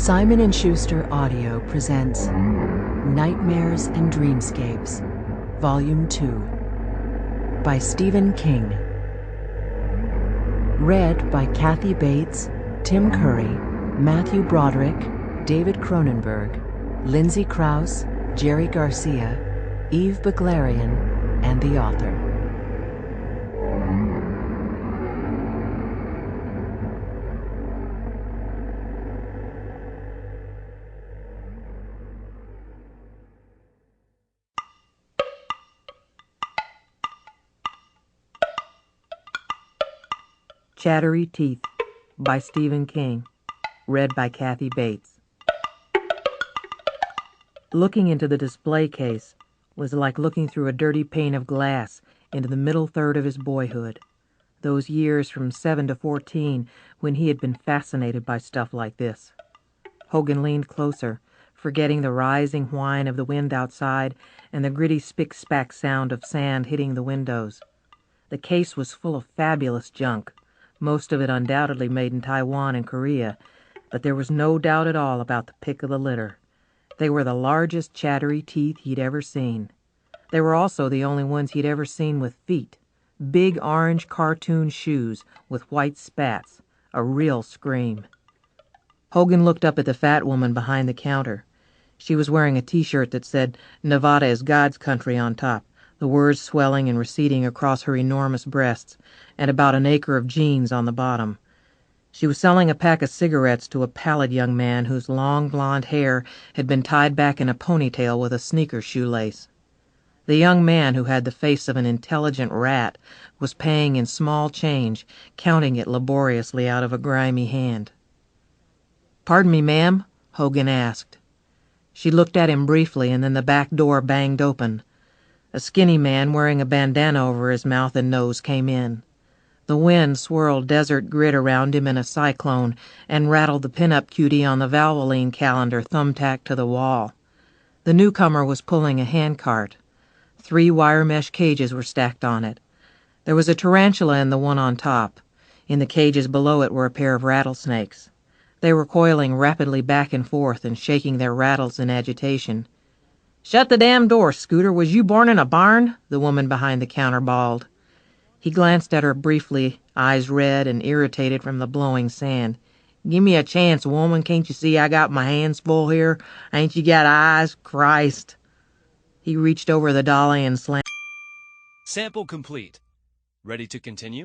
Simon & Schuster Audio presents Nightmares and Dreamscapes, Volume 2, by Stephen King. Read by Kathy Bates, Tim Curry, Matthew Broderick, David Cronenberg, Lindsay Krause, Jerry Garcia, Eve Beglarian, and the author. Chattery Teeth by Stephen King. Read by Kathy Bates. Looking into the display case was like looking through a dirty pane of glass into the middle third of his boyhood, those years from 7 to 14 when he had been fascinated by stuff like this. Hogan leaned closer, forgetting the rising whine of the wind outside and the gritty spick-spack sound of sand hitting the windows. The case was full of fabulous junk, most of it undoubtedly made in Taiwan and Korea, but there was no doubt at all about the pick of the litter. They were the largest chattery teeth he'd ever seen. They were also the only ones he'd ever seen with feet, big orange cartoon shoes with white spats, a real scream. Hogan looked up at the fat woman behind the counter. She was wearing a t-shirt that said, "Nevada is God's country" on top, the words swelling and receding across her enormous breasts, and about an acre of jeans on the bottom. She was selling a pack of cigarettes to a pallid young man whose long blonde hair had been tied back in a ponytail with a sneaker shoelace. The young man, who had the face of an intelligent rat, was paying in small change, counting it laboriously out of a grimy hand. "Pardon me, ma'am?" Hogan asked. She looked at him briefly, and then the back door banged open. A skinny man wearing a bandana over his mouth and nose came in. The wind swirled desert grit around him in a cyclone and rattled the pin-up cutie on the Valvoline calendar thumbtacked to the wall. The newcomer was pulling a handcart. 3 wire mesh cages were stacked on it. There was a tarantula in the one on top. In the cages below it were a pair of rattlesnakes. They were coiling rapidly back and forth and shaking their rattles in agitation. "Shut the damn door, Scooter. Was you born in a barn?" the woman behind the counter bawled. He glanced at her briefly, eyes red and irritated from the blowing sand. "Give me a chance, woman. Can't you see I got my hands full here? Ain't you got eyes? Christ." He reached over the dolly and slammed. Sample complete. Ready to continue?